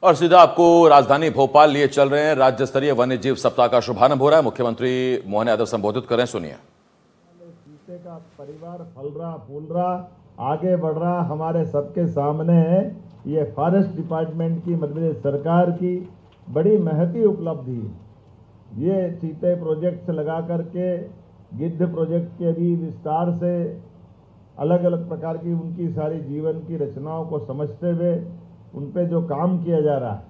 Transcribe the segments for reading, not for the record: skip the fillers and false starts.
और सीधा आपको राजधानी भोपाल लिए चल रहे हैं। राज्य स्तरीय वन्य जीव सप्ताह का शुभारंभ हो रहा है। मुख्यमंत्री मोहन यादव संबोधित कर रहे हैं, सुनिए। चीते का परिवार फल रहा फूल रहा आगे बढ़ रहा हमारे सबके सामने है। ये फॉरेस्ट डिपार्टमेंट की मध्य प्रदेश सरकार की बड़ी महती उपलब्धि है। ये चीते प्रोजेक्ट लगा करके गिद्ध प्रोजेक्ट के भी विस्तार से अलग अलग प्रकार की उनकी सारी जीवन की रचनाओं को समझते हुए उन पे जो काम किया जा रहा है,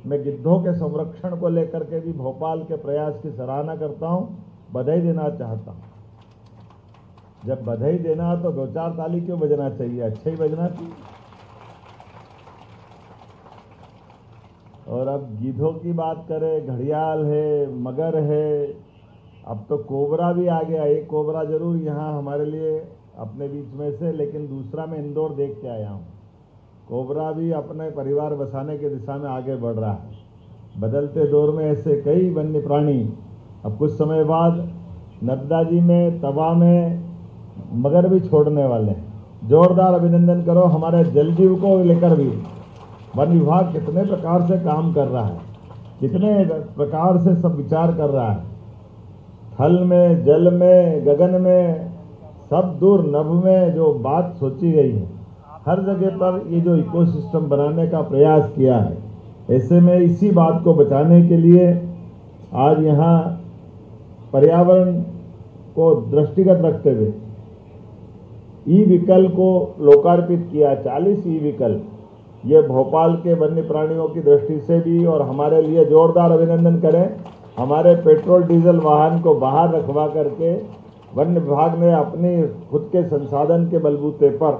मैं गिद्धों के संरक्षण को लेकर के भी भोपाल के प्रयास की सराहना करता हूं, बधाई देना चाहता हूं। जब बधाई देना तो दो चार ताली क्यों बजना चाहिए, अच्छा ही बजना चाहिए। और अब गिद्धों की बात करें, घड़ियाल है, मगर है, अब तो कोबरा भी आ गया। एक कोबरा जरूर यहाँ हमारे लिए अपने बीच में से, लेकिन दूसरा मैं इंदौर देख के आया हूँ। कोबरा भी अपने परिवार बसाने की दिशा में आगे बढ़ रहा है। बदलते दौर में ऐसे कई वन्य प्राणी अब कुछ समय बाद नर्मदा जी में, तवा में मगर भी छोड़ने वाले हैं। जोरदार अभिनंदन करो हमारे जल जीव को लेकर भी। वन विभाग कितने प्रकार से काम कर रहा है, कितने प्रकार से सब विचार कर रहा है। थल में, जल में, गगन में, सब दूर नभ में जो बात सोची गई है, हर जगह पर ये जो इकोसिस्टम बनाने का प्रयास किया है, ऐसे में इसी बात को बचाने के लिए आज यहाँ पर्यावरण को दृष्टिगत रखते हुए ई व्हीकल को लोकार्पित किया। 40 ई व्हीकल, ये भोपाल के वन्य प्राणियों की दृष्टि से भी और हमारे लिए जोरदार अभिनंदन करें। हमारे पेट्रोल डीजल वाहन को बाहर रखवा करके वन्य विभाग ने अपनी खुद के संसाधन के बलबूते पर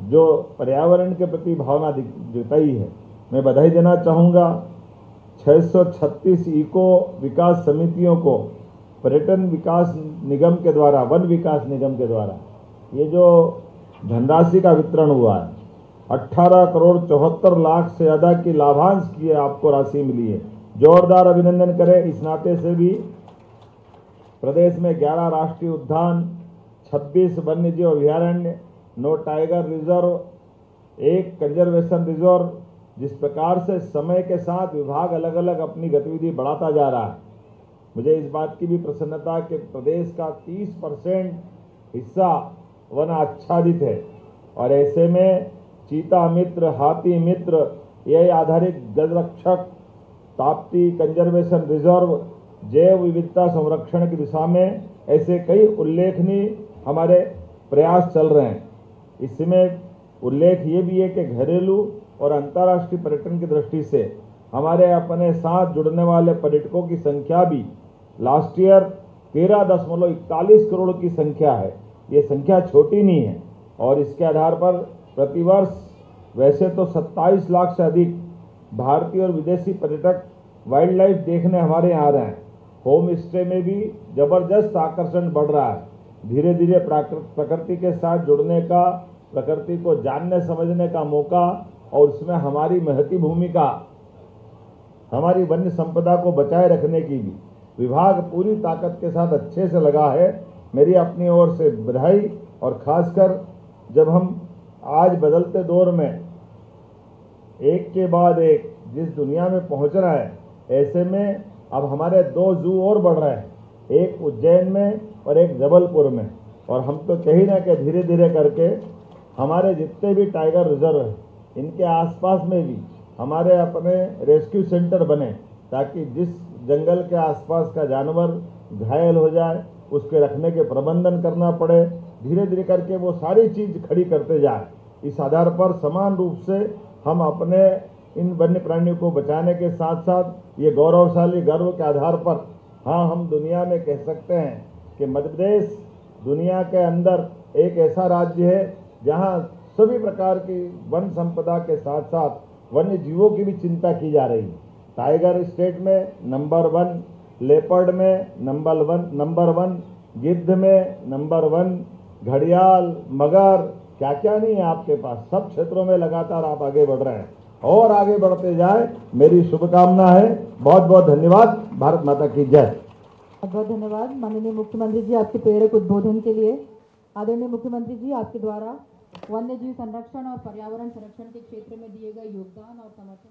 जो पर्यावरण के प्रति भावना जताई है, मैं बधाई देना चाहूँगा। 636 इको विकास समितियों को पर्यटन विकास निगम के द्वारा, वन विकास निगम के द्वारा ये जो धनराशि का वितरण हुआ है, 18 करोड़ 74 लाख से ज्यादा की लाभांश की आपको राशि मिली है। जोरदार अभिनंदन करें। इस नाते से भी प्रदेश में 11 राष्ट्रीय उद्यान, 26 वन्यजीव अभयारण्य, 9 टाइगर रिजर्व, 1 कंजर्वेशन रिजर्व, जिस प्रकार से समय के साथ विभाग अलग अलग अपनी गतिविधि बढ़ाता जा रहा है, मुझे इस बात की भी प्रसन्नता कि प्रदेश का 30% हिस्सा वन आच्छादित है। और ऐसे में चीता मित्र, हाथी मित्र, ये आधारित गजरक्षक, ताप्ती कंजर्वेशन रिजर्व, जैव विविधता संरक्षण की दिशा में ऐसे कई उल्लेखनीय हमारे प्रयास चल रहे हैं। इसमें उल्लेख ये भी है कि घरेलू और अंतर्राष्ट्रीय पर्यटन की दृष्टि से हमारे अपने साथ जुड़ने वाले पर्यटकों की संख्या भी लास्ट ईयर 13.41 करोड़ की संख्या है। ये संख्या छोटी नहीं है। और इसके आधार पर प्रतिवर्ष वैसे तो 27 लाख से अधिक भारतीय और विदेशी पर्यटक वाइल्ड लाइफ देखने हमारे यहाँ आ रहे हैं। होम स्टे में भी जबरदस्त आकर्षण बढ़ रहा है। धीरे धीरे प्रकृति के साथ जुड़ने का, प्रकृति को जानने समझने का मौका, और उसमें हमारी महती भूमिका, हमारी वन्य संपदा को बचाए रखने की भी विभाग पूरी ताकत के साथ अच्छे से लगा है। मेरी अपनी ओर से बधाई। और खासकर जब हम आज बदलते दौर में एक के बाद एक जिस दुनिया में पहुंच रहा है, ऐसे में अब हमारे 2 जू और बढ़ रहे हैं, एक उज्जैन में और एक जबलपुर में। और हम तो कहीं ना कहीं धीरे धीरे करके हमारे जितने भी टाइगर रिजर्व हैं, इनके आसपास में भी हमारे अपने रेस्क्यू सेंटर बने, ताकि जिस जंगल के आसपास का जानवर घायल हो जाए उसके रखने के प्रबंधन करना पड़े, धीरे धीरे करके वो सारी चीज खड़ी करते जाए। इस आधार पर समान रूप से हम अपने इन वन्य प्राणियों को बचाने के साथ साथ ये गौरवशाली गर्व के आधार पर, हाँ, हम दुनिया में कह सकते हैं कि मध्य प्रदेश दुनिया के अंदर एक ऐसा राज्य है जहाँ सभी प्रकार की वन संपदा के साथ साथ वन्य जीवों की भी चिंता की जा रही है। टाइगर स्टेट में नंबर 1, लेपर्ड में नंबर 1, गिद्ध में नंबर 1, घड़ियाल, मगर, क्या क्या नहीं है आपके पास। सब क्षेत्रों में लगातार आप आगे बढ़ रहे हैं और आगे बढ़ते जाए, मेरी शुभकामना है। बहुत बहुत धन्यवाद। भारत माता की जय। बहुत धन्यवाद माननीय मुख्यमंत्री जी आपके प्रेरक उद्बोधन के लिए। आदरणीय मुख्यमंत्री जी, आपके द्वारा वन्य जीव संरक्षण और पर्यावरण संरक्षण के क्षेत्र में दिए गए योगदान और समर्थन